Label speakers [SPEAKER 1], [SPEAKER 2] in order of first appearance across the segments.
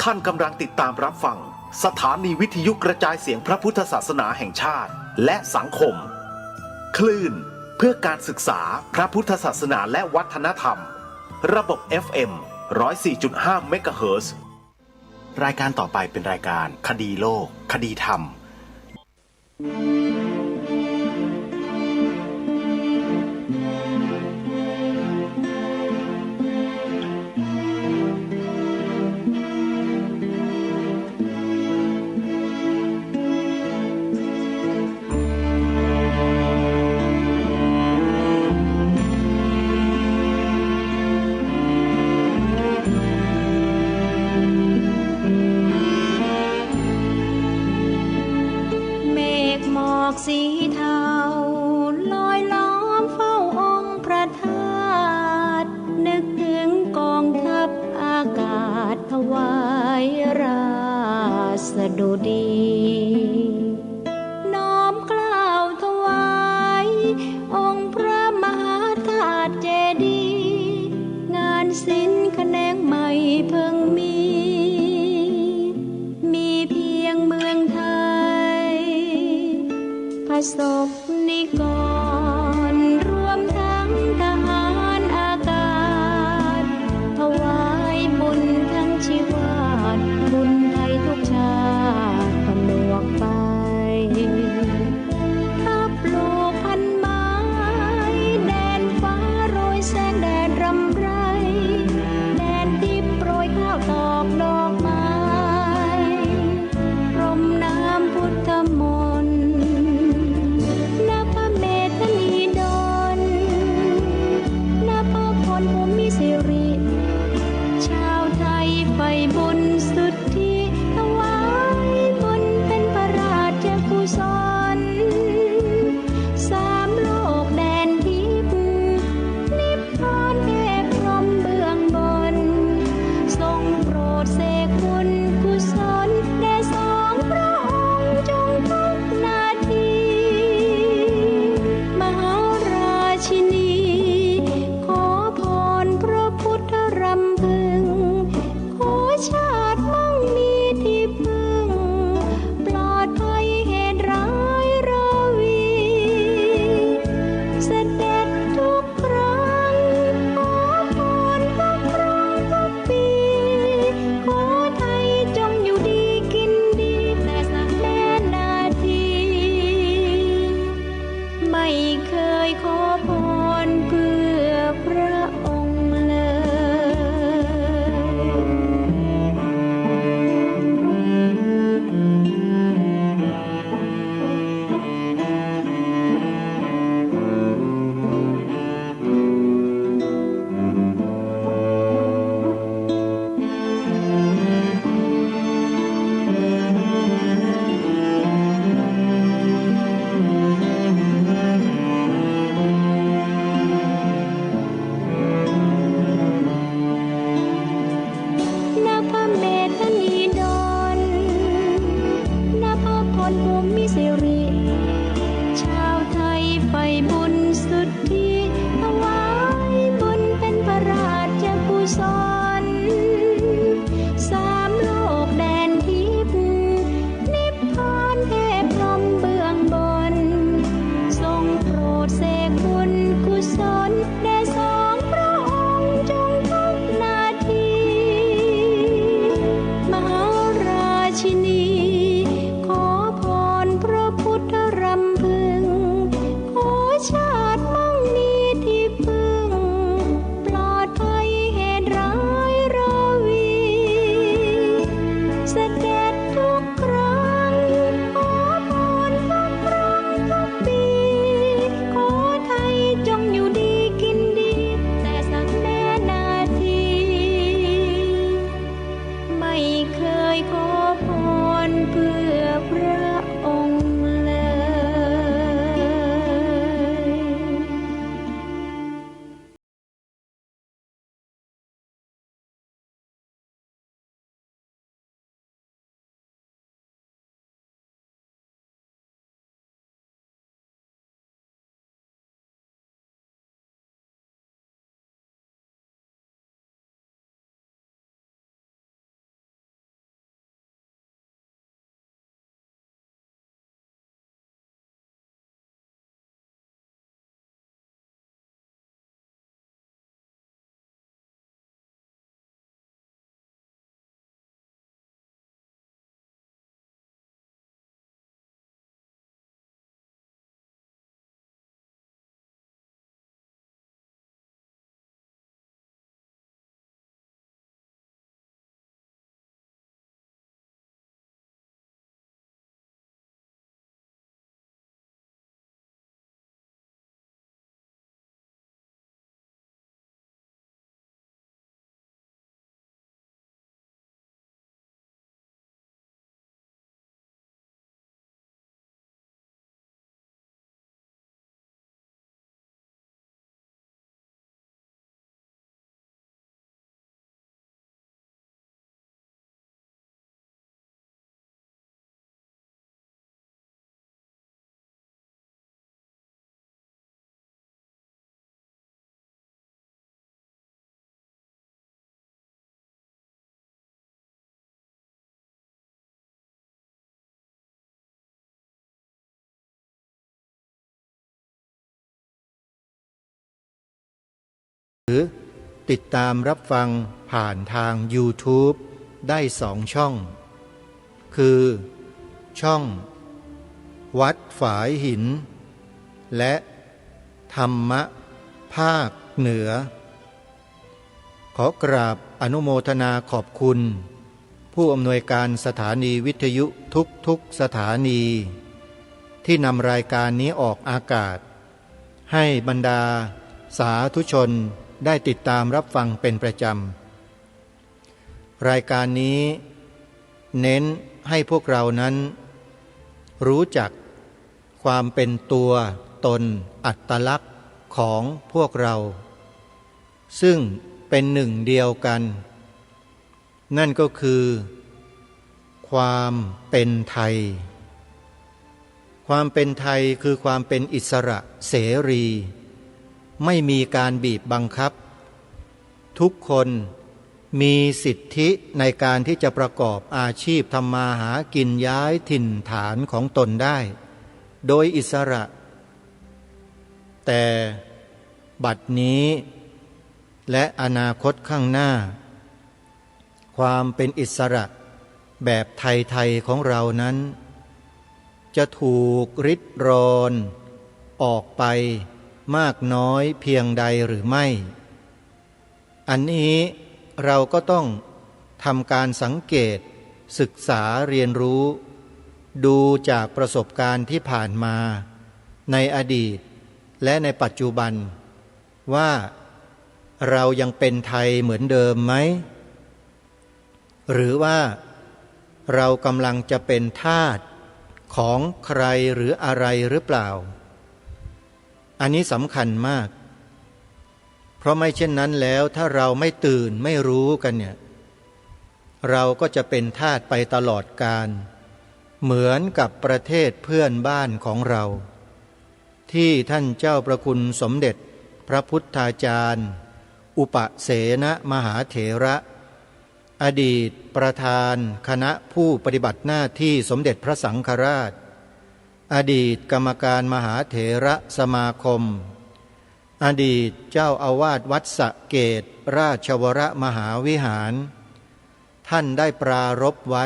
[SPEAKER 1] ท่านกำลังติดตามรับฟังสถานีวิทยุกระจายเสียงพระพุทธศาสนาแห่งชาติและสังคมคลื่นเพื่อการศึกษาพระพุทธศาสนาและวัฒนธรรมระบบ FM 104.5 เมกะเฮิรตซ์รายการต่อไปเป็นรายการคดีโลกคดีธรรม
[SPEAKER 2] สีเทาลอยล้อมเฝ้าองค์พระธาตุนึกถึงกองทัพอากาศถวายราษฎุดีน้อมเกล้าถวายองค์พระมหาธาตุเจดีย์งานศิลป์แขนงใหม่เพิ่งมีเพียงเมืองไทยประสบนิกรรวมทั้งทหารอากาศถวายบุญทั้งชีวาตบุญไทยทุกชาติผนวกไปทับลูกพันไม้แดนฟ้าโรยแสงแดดรำไรแดนทิพย์โปรยข้าวตอกดอกไม้พรมน้ำพุทธมนต์ชาวไทยไฟบุญสุทธิถวายบุญเป็นพระราชกุศลสามโลกแดนทิพย์นิพพานเทพพรหมเบื้องบนทรงโปรดเสกบุญกุศลแด่สองพระองค์จงทุกนาทีมหาราชินีขอพรพระพุทธรำพึงขอชาติมั่งมีที่พึ่งปลอดภัยเหตุร้ายราวีเสด็จทุกครั้งขอพรทุกครั้งทุกปีขอไทยจงอยู่ดีกินดีแต่สักแน่นาทีไม่เคยขอพรเพื่อพระองค์เลยณพระเมธนีดลณพระพลภูมิสิริชาวไทยไฟบุญสุทธิถวายบุญเป็นพระราชกุศลสามโลกแดนทิพย์นิพพานเทพพรหมเบื้องบนทรงโปรดเสกบุญกุศลแด่สองพระองค์จงทุกนาทีมหาราชินีขอพรพระพุท
[SPEAKER 3] ติดตามรับฟังผ่านทาง YouTube ได้2 ช่องคือช่องวัดฝายหินและธรรมะภาคเหนือขอกราบอนุโมทนาขอบคุณผู้อำนวยการสถานีวิทยุทุกสถานีที่นำรายการนี้ออกอากาศให้บรรดาสาธุชนได้ติดตามรับฟังเป็นประจำรายการนี้เน้นให้พวกเรานั้นรู้จักความเป็นตัวตนอัตลักษณ์ของพวกเราซึ่งเป็นหนึ่งเดียวกันนั่นก็คือความเป็นไทยความเป็นไทยคือความเป็นอิสระเสรีไม่มีการบีบบังคับทุกคนมีสิทธิในการที่จะประกอบอาชีพทำมาหากินย้ายถิ่นฐานของตนได้โดยอิสระแต่บัดนี้และอนาคตข้างหน้าความเป็นอิสระแบบไทยๆของเรานั้นจะถูกริดรอนออกไปมากน้อยเพียงใดหรือไม่อันนี้เราก็ต้องทำการสังเกตศึกษาเรียนรู้ดูจากประสบการณ์ที่ผ่านมาในอดีตและในปัจจุบันว่าเรายังเป็นไทยเหมือนเดิมไหมหรือว่าเรากำลังจะเป็นทาสของใครหรืออะไรหรือเปล่าอันนี้สำคัญมากเพราะไม่เช่นนั้นแล้วถ้าเราไม่ตื่นไม่รู้กันเนี่ยเราก็จะเป็นทาสไปตลอดกาลเหมือนกับประเทศเพื่อนบ้านของเราที่ท่านเจ้าประคุณสมเด็จพระพุทธาจารย์อุปเสนมหาเถระอดีตประธานคณะผู้ปฏิบัติหน้าที่สมเด็จพระสังฆราชอดีตกรรมการมหาเถระสมาคมอดีตเจ้าอาวาสวัดสะเกษราชวรมหาวิหารท่านได้ปรารภไว้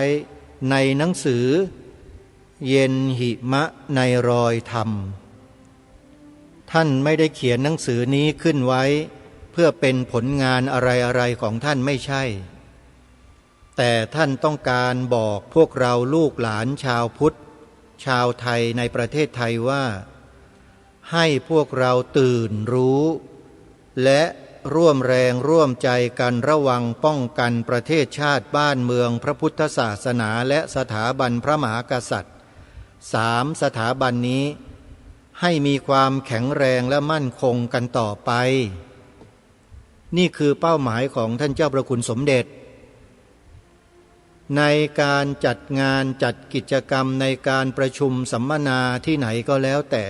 [SPEAKER 3] ในหนังสือเย็นหิมะในรอยธรรมท่านไม่ได้เขียนหนังสือนี้ขึ้นไว้เพื่อเป็นผลงานอะไรๆของท่านไม่ใช่แต่ท่านต้องการบอกพวกเราลูกหลานชาวพุทธชาวไทยในประเทศไทยว่าให้พวกเราตื่นรู้และร่วมแรงร่วมใจกันระวังป้องกันประเทศชาติบ้านเมืองพระพุทธศาสนาและสถาบันพระมหากษัตริย์3 สถาบันนี้ให้มีความแข็งแรงและมั่นคงกันต่อไปนี่คือเป้าหมายของท่านเจ้าประคุณสมเด็จในการจัดงานจัดกิจกรรมในการประชุมสัมมนาที่ไหนก็แล้วแต่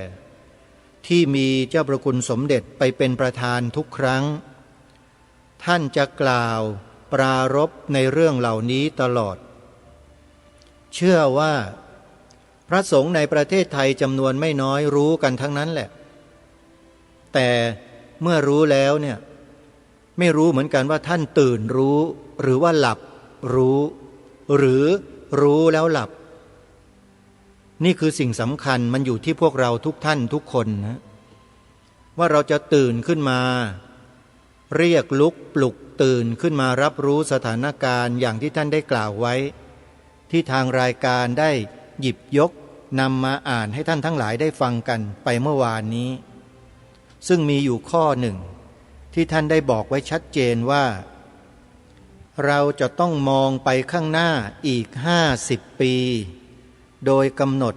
[SPEAKER 3] ที่มีเจ้าประคุณสมเด็จไปเป็นประธานทุกครั้งท่านจะกล่าวปรารภในเรื่องเหล่านี้ตลอดเชื่อว่าพระสงฆ์ในประเทศไทยจำนวนไม่น้อยรู้กันทั้งนั้นแหละแต่เมื่อรู้แล้วเนี่ยไม่รู้เหมือนกันว่าท่านตื่นรู้หรือว่าหลับรู้หรือรู้แล้วหลับนี่คือสิ่งสำคัญมันอยู่ที่พวกเราทุกท่านทุกคนนะว่าเราจะตื่นขึ้นมาเรียกลุกปลุกตื่นขึ้นมารับรู้สถานการณ์อย่างที่ท่านได้กล่าวไว้ที่ทางรายการได้หยิบยกนำมาอ่านให้ท่านทั้งหลายได้ฟังกันไปเมื่อวานนี้ซึ่งมีอยู่ข้อหนึ่งที่ท่านได้บอกไว้ชัดเจนว่าเราจะต้องมองไปข้างหน้าอีก50 ปีโดยกำหนด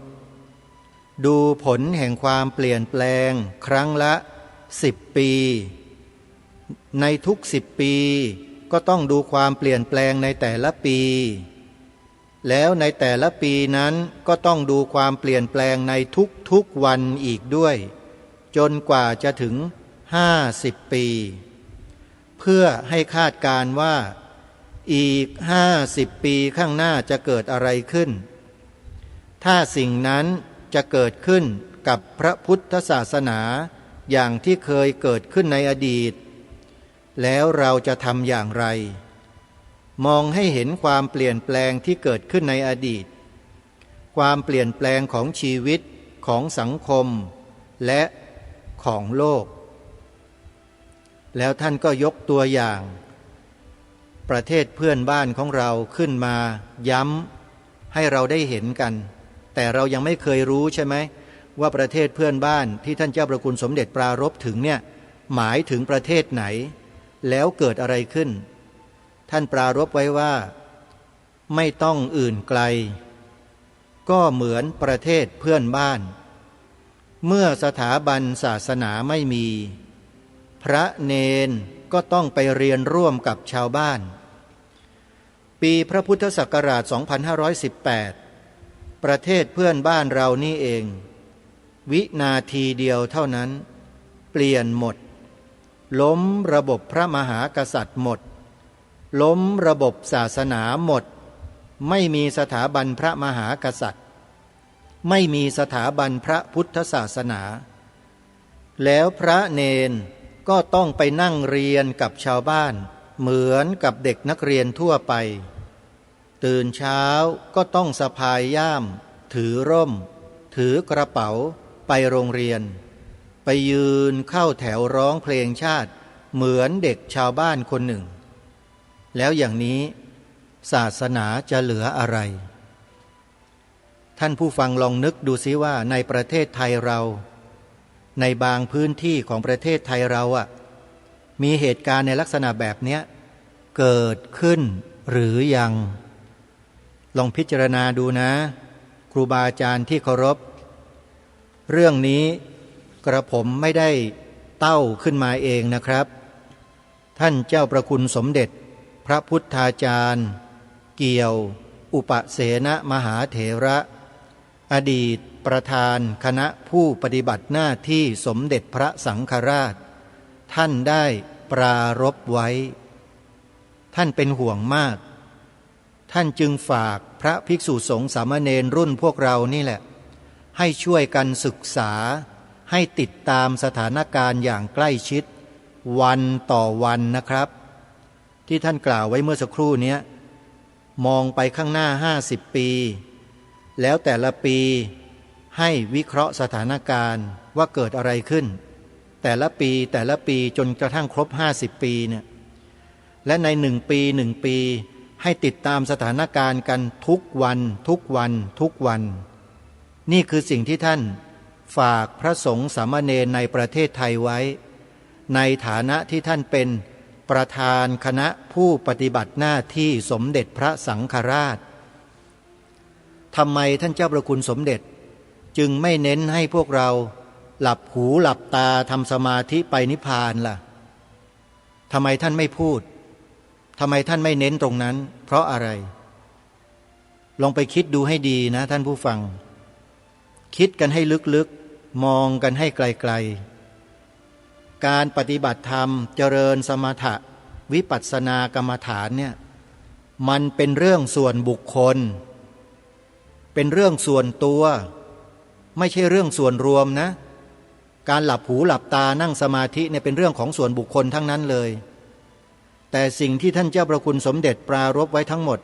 [SPEAKER 3] ดูผลแห่งความเปลี่ยนแปลงครั้งละ10 ปีในทุก10 ปีก็ต้องดูความเปลี่ยนแปลงในแต่ละปีแล้วในแต่ละปีนั้นก็ต้องดูความเปลี่ยนแปลงในทุกวันอีกด้วยจนกว่าจะถึง50 ปีเพื่อให้คาดการณ์ว่าอีก50 ปีข้างหน้าจะเกิดอะไรขึ้นถ้าสิ่งนั้นจะเกิดขึ้นกับพระพุทธศาสนาอย่างที่เคยเกิดขึ้นในอดีต แล้วเราจะทำอย่างไร มองให้เห็นความเปลี่ยนแปลงที่เกิดขึ้นในอดีตความเปลี่ยนแปลงของชีวิตของสังคมและของโลกแล้วท่านก็ยกตัวอย่างประเทศเพื่อนบ้านของเราขึ้นมาย้ำให้เราได้เห็นกันแต่เรายังไม่เคยรู้ใช่ไหมว่าประเทศเพื่อนบ้านที่ท่านเจ้าประคุณสมเด็จปรารภถึงเนี่ยหมายถึงประเทศไหนแล้วเกิดอะไรขึ้นท่านปรารภไว้ว่าไม่ต้องอื่นไกลก็เหมือนประเทศเพื่อนบ้านเมื่อสถาบันศาสนาไม่มีพระเนนก็ต้องไปเรียนร่วมกับชาวบ้านปีพระพุทธศักราช 2518 ประเทศเพื่อนบ้านเรานี่เองวินาทีเดียวเท่านั้นเปลี่ยนหมดล้มระบบพระมหากษัตริย์หมดล้มระบบศาสนาหมดไม่มีสถาบันพระมหากษัตริย์ไม่มีสถาบันพระพุทธศาสนาแล้วพระเนนก็ต้องไปนั่งเรียนกับชาวบ้านเหมือนกับเด็กนักเรียนทั่วไปตื่นเช้าก็ต้องสะพายย่ามถือร่มถือกระเป๋าไปโรงเรียนไปยืนเข้าแถวร้องเพลงชาติเหมือนเด็กชาวบ้านคนหนึ่งแล้วอย่างนี้ศาสนาจะเหลืออะไรท่านผู้ฟังลองนึกดูซิว่าในประเทศไทยเราในบางพื้นที่ของประเทศไทยเรามีเหตุการณ์ในลักษณะแบบนี้เกิดขึ้นหรือยังลองพิจารณาดูนะครูบาอาจารย์ที่เคารพเรื่องนี้กระผมไม่ได้เต้าขึ้นมาเองนะครับท่านเจ้าประคุณสมเด็จพระพุทธาจารย์เกี่ยวอุปเสนมหาเถระอดีตประธานคณะผู้ปฏิบัติหน้าที่สมเด็จพระสังฆราชท่านได้ปรารภไว้ท่านเป็นห่วงมากท่านจึงฝากพระภิกษุสงฆ์สามเณรรุ่นพวกเรานี่แหละให้ช่วยกันศึกษาให้ติดตามสถานการณ์อย่างใกล้ชิดวันต่อวันนะครับที่ท่านกล่าวไว้เมื่อสักครู่นี้มองไปข้างหน้า50 ปีแล้วแต่ละปีให้วิเคราะห์สถานการณ์ว่าเกิดอะไรขึ้นแต่ละปีจนกระทั่งครบ50 ปีเนี่ยและใน1 ปีให้ติดตามสถานการณ์กันทุกวันนี่คือสิ่งที่ท่านฝากพระสงฆ์สามเณรในประเทศไทยไว้ในฐานะที่ท่านเป็นประธานคณะผู้ปฏิบัติหน้าที่สมเด็จพระสังฆราชทำไมท่านเจ้าประคุณสมเด็จจึงไม่เน้นให้พวกเราหลับหูหลับตาทำสมาธิไปนิพพานล่ะทำไมท่านไม่พูดทำไมท่านไม่เน้นตรงนั้นเพราะอะไรลองไปคิดดูให้ดีนะท่านผู้ฟังคิดกันให้ลึกๆมองกันให้ไกลๆการปฏิบัติธรรมเจริญสมถะวิปัสสนากรรมฐานเนี่ยมันเป็นเรื่องส่วนบุคคลเป็นเรื่องส่วนตัวไม่ใช่เรื่องส่วนรวมนะการหลับหูหลับตานั่งสมาธิเนี่ยเป็นเรื่องของส่วนบุคคลทั้งนั้นเลยแต่สิ่งที่ท่านเจ้าประคุณสมเด็จปรารภไว้ทั้งหมด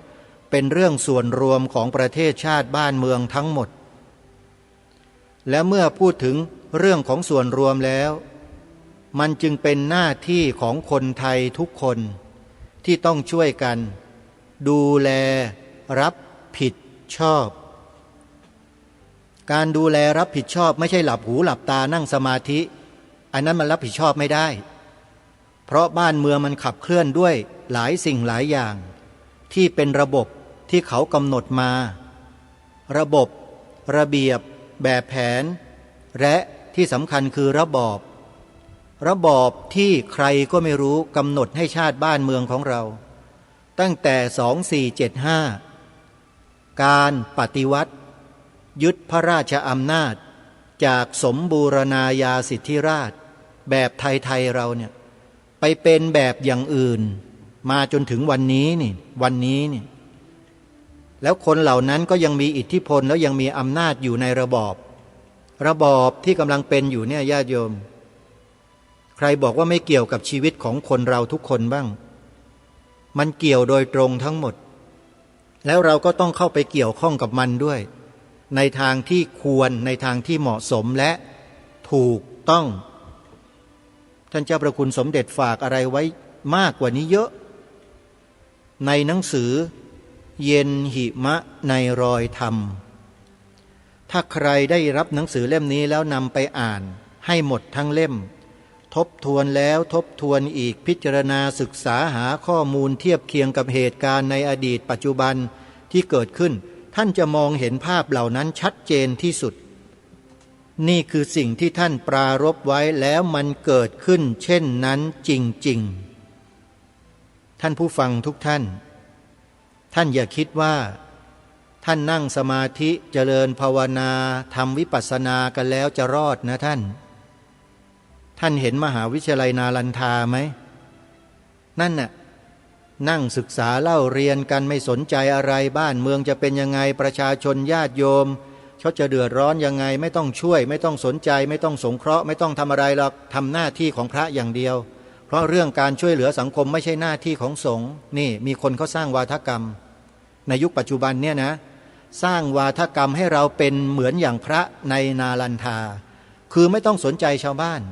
[SPEAKER 3] เป็นเรื่องส่วนรวมของประเทศชาติบ้านเมืองทั้งหมดและเมื่อพูดถึงเรื่องของส่วนรวมแล้วมันจึงเป็นหน้าที่ของคนไทยทุกคนที่ต้องช่วยกันดูแลรับผิดชอบการดูแลรับผิดชอบไม่ใช่หลับหูหลับตานั่งสมาธิอันนั้นมันรับผิดชอบไม่ได้เพราะบ้านเมืองมันขับเคลื่อนด้วยหลายสิ่งหลายอย่างที่เป็นระบบที่เขากำหนดมาระบบระเบียบแบบแผนและที่สำคัญคือระบอบที่ใครก็ไม่รู้กำหนดให้ชาติบ้านเมืองของเราตั้งแต่2475การปฏิวัติยึดพระราชอำนาจจากสมบูรณาญาสิทธิราชแบบไทยเราเนี่ยไปเป็นแบบอย่างอื่นมาจนถึงวันนี้นี่แล้วคนเหล่านั้นก็ยังมีอิทธิพลแล้วยังมีอำนาจอยู่ในระบอบที่กำลังเป็นอยู่เนี่ยญาติโยมใ ใครบอกว่าไม่เกี่ยวกับชีวิตของคนเราทุกคนบ้างมันเกี่ยวโดยตรงทั้งหมดแล้วเราก็ต้องเข้าไปเกี่ยวข้องกับมันด้วยในทางที่ควรในทางที่เหมาะสมและถูกต้องท่านเจ้าพระคุณสมเด็จฝากอะไรไว้มากกว่านี้เยอะในหนังสือเย็นหิมะในรอยธรรมถ้าใครได้รับหนังสือเล่มนี้แล้วนำไปอ่านให้หมดทั้งเล่มทบทวนแล้วทบทวนอีกพิจารณาศึกษาหาข้อมูลเทียบเคียงกับเหตุการณ์ในอดีตปัจจุบันที่เกิดขึ้นท่านจะมองเห็นภาพเหล่านั้นชัดเจนที่สุดนี่คือสิ่งที่ท่านปรารภไว้แล้วมันเกิดขึ้นเช่นนั้นจริงๆท่านผู้ฟังทุกท่านท่านอย่าคิดว่าท่านนั่งสมาธิเจริญภาวนาทำวิปัสสนากันแล้วจะรอดนะท่านเห็นมหาวิทยาลัยนาลันทาไหมนั่นน่ะนั่งศึกษาเล่าเรียนกันไม่สนใจอะไรบ้านเมืองจะเป็นยังไงประชาชนญาติโยมเขาจะเดือดร้อนยังไงไม่ต้องช่วยไม่ต้องสนใจไม่ต้องสงเคราะห์ไม่ต้องทำอะไรหรอกทำหน้าที่ของพระอย่างเดียวเพราะเรื่องการช่วยเหลือสังคมไม่ใช่หน้าที่ของสงฆ์นี่มีคนเขาสร้างวาทกรรมในยุคปัจจุบันเนี่ยนะสร้างวาทกรรมให้เราเป็นเหมือนอย่างพระในนาลันทาคือไม่ต้องสนใจชาวบ้าน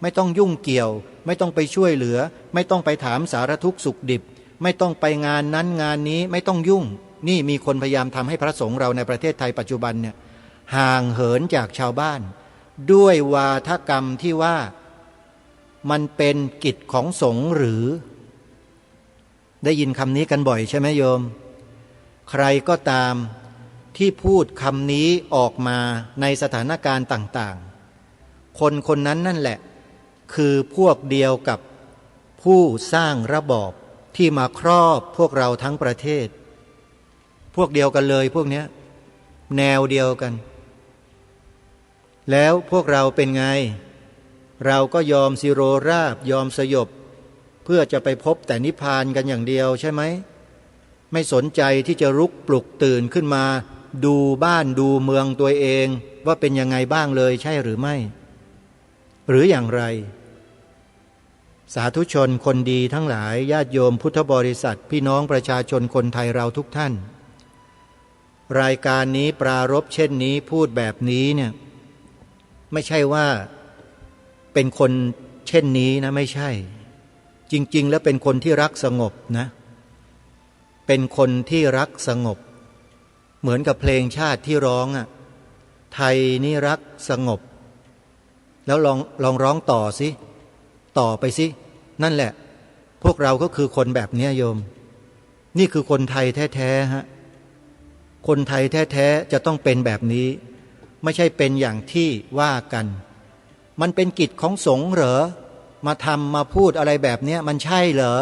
[SPEAKER 3] ไม่ต้องยุ่งเกี่ยวไม่ต้องไปช่วยเหลือไม่ต้องไปถามสารทุกข์สุขดิบไม่ต้องไปงานนั้นงานนี้ไม่ต้องยุ่งนี่มีคนพยายามทำให้พระสงฆ์เราในประเทศไทยปัจจุบันเนี่ยห่างเหินจากชาวบ้านด้วยวาทกรรมที่ว่ามันเป็นกิจของสงฆ์หรือได้ยินคำนี้กันบ่อยใช่ไหมโยมใครก็ตามที่พูดคำนี้ออกมาในสถานการณ์ต่างๆคนคนนั้นนั่นแหละคือพวกเดียวกับผู้สร้างระบอบที่มาครอบพวกเราทั้งประเทศพวกเดียวกันเลยพวกนี้แนวเดียวกันแล้วพวกเราเป็นไงเราก็ยอมสิโรราบยอมสยบเพื่อจะไปพบแต่นิพพานกันอย่างเดียวใช่ไหมไม่สนใจที่จะรุกปลุกตื่นขึ้นมาดูบ้านดูเมืองตัวเองว่าเป็นยังไงบ้างเลยใช่หรือไม่หรืออย่างไรสาธุชนคนดีทั้งหลายญาติโยมพุทธบริษัทพี่น้องประชาชนคนไทยเราทุกท่านรายการนี้ปรารภเช่นนี้พูดแบบนี้เนี่ยไม่ใช่ว่าเป็นคนเช่นนี้นะไม่ใช่จริงๆแล้วเป็นคนที่รักสงบนะเป็นคนที่รักสงบเหมือนกับเพลงชาติที่ร้องอ่ะไทยนี่รักสงบแล้วลองร้องต่อสิต่อไปสินั่นแหละพวกเราก็คือคนแบบนี้โยมนี่คือคนไทยแท้ๆฮะคนไทยแท้ๆจะต้องเป็นแบบนี้ไม่ใช่เป็นอย่างที่ว่ากันมันเป็นกิจของสงฆ์เหรอมาทำมาพูดอะไรแบบนี้มันใช่เหรอ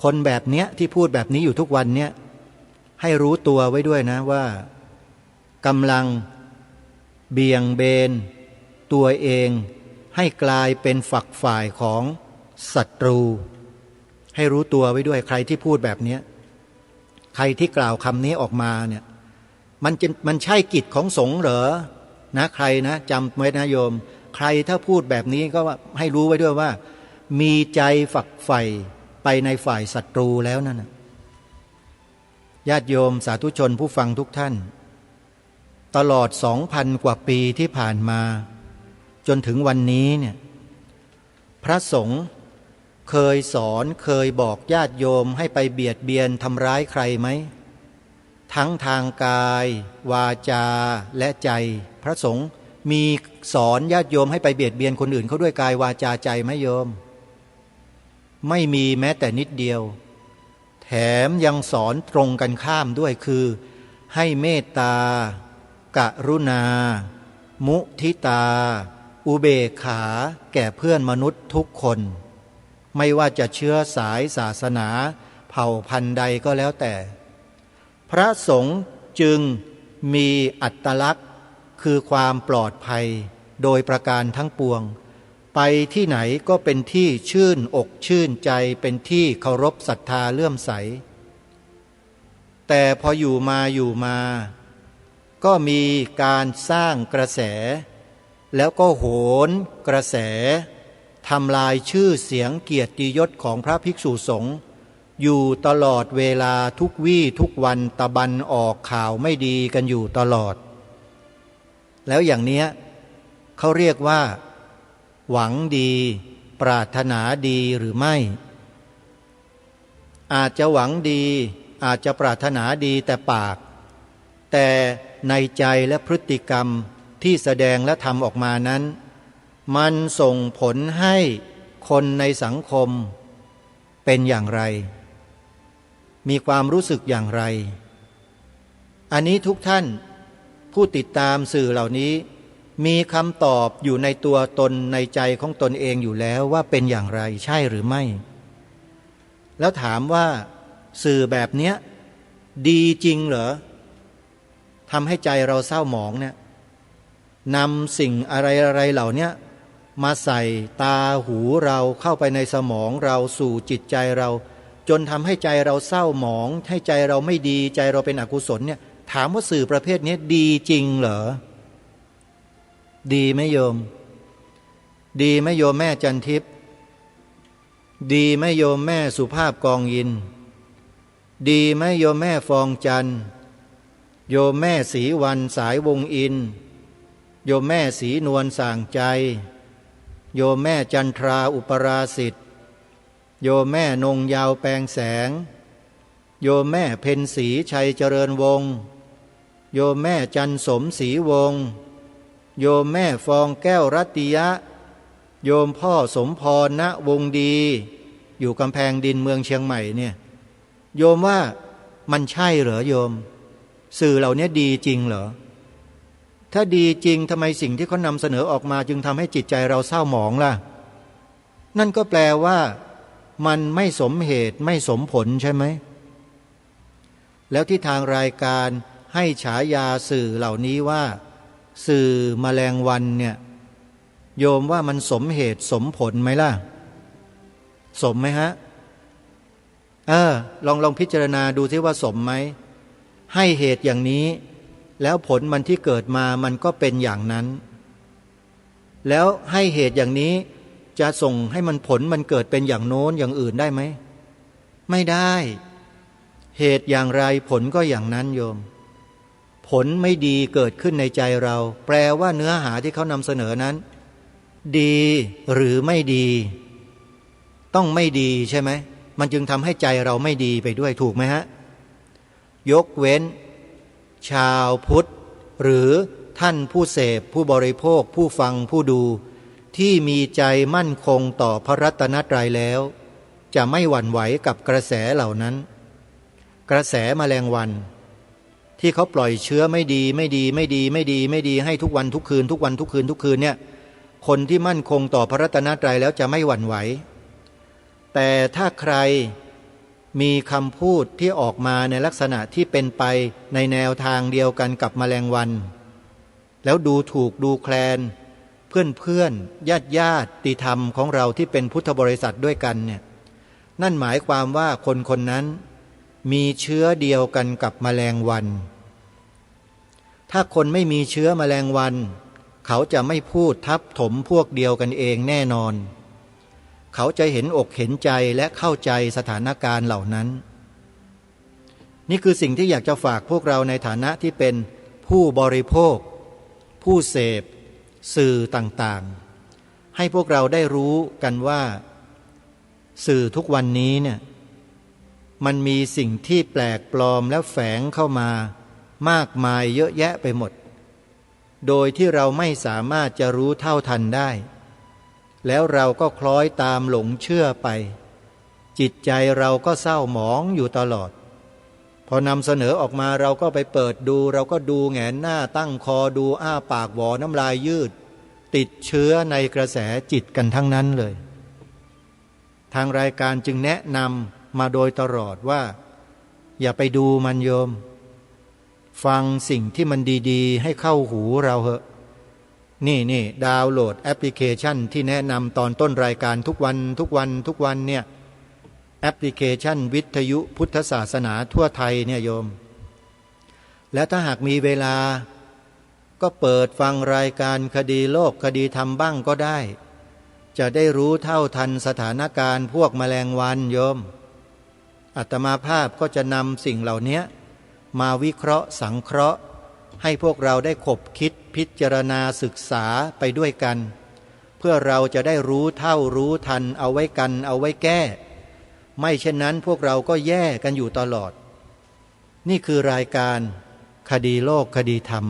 [SPEAKER 3] คนแบบเนี้ยที่พูดแบบนี้อยู่ทุกวันเนี้ยให้รู้ตัวไว้ด้วยนะว่ากำลังเบี่ยงเบนตัวเองให้กลายเป็นฝักฝ่ายของศัตรูให้รู้ตัวไว้ด้วยใครที่พูดแบบนี้ใครที่กล่าวคำนี้ออกมาเนี่ยมันใช่กิจของสงฆ์เหรอนะใครนะจำไว้นะโยมใครถ้าพูดแบบนี้ก็ให้รู้ไว้ด้วยว่ามีใจฝักใฝ่ไปในฝ่ายศัตรูแล้วนั่นนะญาติโยมสาธุชนผู้ฟังทุกท่านตลอด 2,000 กว่าปีที่ผ่านมาจนถึงวันนี้เนี่ยพระสงฆ์เคยสอนเคยบอกญาติโยมให้ไปเบียดเบียนทำร้ายใครไหมทั้งทางกายวาจาและใจพระสงฆ์มีสอนญาติโยมให้ไปเบียดเบียนคนอื่นเขาด้วยกายวาจาใจไหมโยมไม่มีแม้แต่นิดเดียวแถมยังสอนตรงกันข้ามด้วยคือให้เมตตากรุณามุทิตาอุเบกขาแก่เพื่อนมนุษย์ทุกคนไม่ว่าจะเชื้อสายศาสนาเผ่าพันธุ์ใดก็แล้วแต่พระสงฆ์จึงมีอัตลักษณ์คือความปลอดภัยโดยประการทั้งปวงไปที่ไหนก็เป็นที่ชื่นอกชื่นใจเป็นที่เคารพศรัทธาเลื่อมใสแต่พออยู่มาก็มีการสร้างกระแสแล้วก็โหนกระแส ทำลายชื่อเสียงเกียรติยศของพระภิกษุสงฆ์อยู่ตลอดเวลาทุกวี่ทุกวันตะบันออกข่าวไม่ดีกันอยู่ตลอดแล้วอย่างเนี้ยเขาเรียกว่าหวังดีปรารถนาดีหรือไม่อาจจะหวังดีอาจจะปรารถนาดีแต่ปากแต่ในใจและพฤติกรรมที่แสดงและทำออกมานั้นมันส่งผลให้คนในสังคมเป็นอย่างไรมีความรู้สึกอย่างไรอันนี้ทุกท่านผู้ติดตามสื่อเหล่านี้มีคำตอบอยู่ในตัวตนในใจของตนเองอยู่แล้วว่าเป็นอย่างไรใช่หรือไม่แล้วถามว่าสื่อแบบเนี้ยดีจริงเหรอทำให้ใจเราเศร้าหมองเนี่ยนำสิ่งอะไรเหล่านี้มาใส่ตาหูเราเข้าไปในสมองเราสู่จิตใจเราจนทำให้ใจเราเศร้าหมองให้ใจเราไม่ดีใจเราเป็นอกุศลเนี่ยถามว่าสื่อประเภทนี้ดีจริงเหรอดีไหมโยมดีไหมโยมแม่จันทิพย์ดีไหมโยมแม่สุภาพกองยินดีไหมโยมแม่ฟองจันทร์โยมแม่ศรีวันสายวงอินโยมแม่ศรีนวลส่างใจโยมแม่จันทราอุปราสิทธิ์โยมแม่นงยาวแปลงแสงโยมแม่เพ็ญศรีชัยเจริญวงศ์โยมแม่จันสมศรีวงศ์โยมแม่ฟองแก้วรัตติยะโยมพ่อสมพรณวงดีอยู่กำแพงดินเมืองเชียงใหม่เนี่ยโยมว่ามันใช่เหรอโยมสื่อเหล่านี้ดีจริงเหรอถ้าดีจริงทำไมสิ่งที่เขานำเสนอออกมาจึงทำให้จิตใจเราเศร้าหมองล่ะนั่นก็แปลว่ามันไม่สมเหตุไม่สมผลใช่ไหมแล้วที่ทางรายการให้ฉายาสื่อเหล่านี้ว่าสื่อแมลงวันเนี่ยโยมว่ามันสมเหตุสมผลไหมล่ะสมไหมฮะลองพิจารณาดูซิว่าสมไหมให้เหตุอย่างนี้แล้วผลมันที่เกิดมามันก็เป็นอย่างนั้นแล้วให้เหตุอย่างนี้จะส่งให้มันผลมันเกิดเป็นอย่างโน้นอย่างอื่นได้ไหมไม่ได้เหตุอย่างไรผลก็อย่างนั้นโยมผลไม่ดีเกิดขึ้นในใจเราแปลว่าเนื้อหาที่เขานำเสนอนั้นดีหรือไม่ดีต้องไม่ดีใช่ไหมมันจึงทำให้ใจเราไม่ดีไปด้วยถูกไหมฮะยกเว้นชาวพุทธหรือท่านผู้เสพผู้บริโภคผู้ฟังผู้ดูที่มีใจมั่นคงต่อพระรัตนตรัยแล้วจะไม่หวั่นไหวกับกระแสเหล่านั้นกระแสแมลงวันที่เขาปล่อยเชื้อไม่ดีให้ทุกวันทุกคืนทุกวันทุกคืนทุกคืนเนี่ยคนที่มั่นคงต่อพระรัตนตรัยแล้วจะไม่หวั่นไหวแต่ถ้าใครมีคำพูดที่ออกมาในลักษณะที่เป็นไปในแนวทางเดียวกันกับแมลงวันแล้วดูถูกดูแคลนเพื่อนญาติธรรมของเราที่เป็นพุทธบริษัทด้วยกันเนี่ยนั่นหมายความว่าคนคนนั้นมีเชื้อเดียวกันกับแมลงวันถ้าคนไม่มีเชื้อแมลงวันเขาจะไม่พูดทับถมพวกเดียวกันเองแน่นอนเขาจะเห็นอกเห็นใจและเข้าใจสถานการณ์เหล่านั้นนี่คือสิ่งที่อยากจะฝากพวกเราในฐานะที่เป็นผู้บริโภคผู้เสพสื่อต่างๆให้พวกเราได้รู้กันว่าสื่อทุกวันนี้เนี่ยมันมีสิ่งที่แปลกปลอมและแฝงเข้ามามากมายเยอะแยะไปหมดโดยที่เราไม่สามารถจะรู้เท่าทันได้แล้วเราก็คล้อยตามหลงเชื่อไปจิตใจเราก็เศร้าหมองอยู่ตลอดพอนำเสนอออกมาเราก็ไปเปิดดูเราก็ดูแหงนหน้าตั้งคอดูอ้าปากหวอน้ำลายยืดติดเชื้อในกระแสจิตกันทั้งนั้นเลยทางรายการจึงแนะนำมาโดยตลอดว่าอย่าไปดูมันโยมฟังสิ่งที่มันดีๆให้เข้าหูเราเหอะนี่ดาวน์โหลดแอปพลิเคชันที่แนะนำตอนต้นรายการทุกวันเนี่ยแอปพลิเคชันวิทยุพุทธศาสนาทั่วไทยเนี่ยโยมและถ้าหากมีเวลาก็เปิดฟังรายการคดีโลกคดีธรรมบ้างก็ได้ จะได้รู้เท่าทันสถานการณ์พวกแมลงวันโยมอาตมาภาพก็จะนำสิ่งเหล่านี้มาวิเคราะห์สังเคราะห์ให้พวกเราได้ขบคิดพิจารณาศึกษาไปด้วยกันเพื่อเราจะได้รู้เท่ารู้ทันเอาไว้กันเอาไว้แก้ไม่เช่นนั้นพวกเราก็แย่กันอยู่ตลอดนี่คือรายการคดีโลกคดีธรรม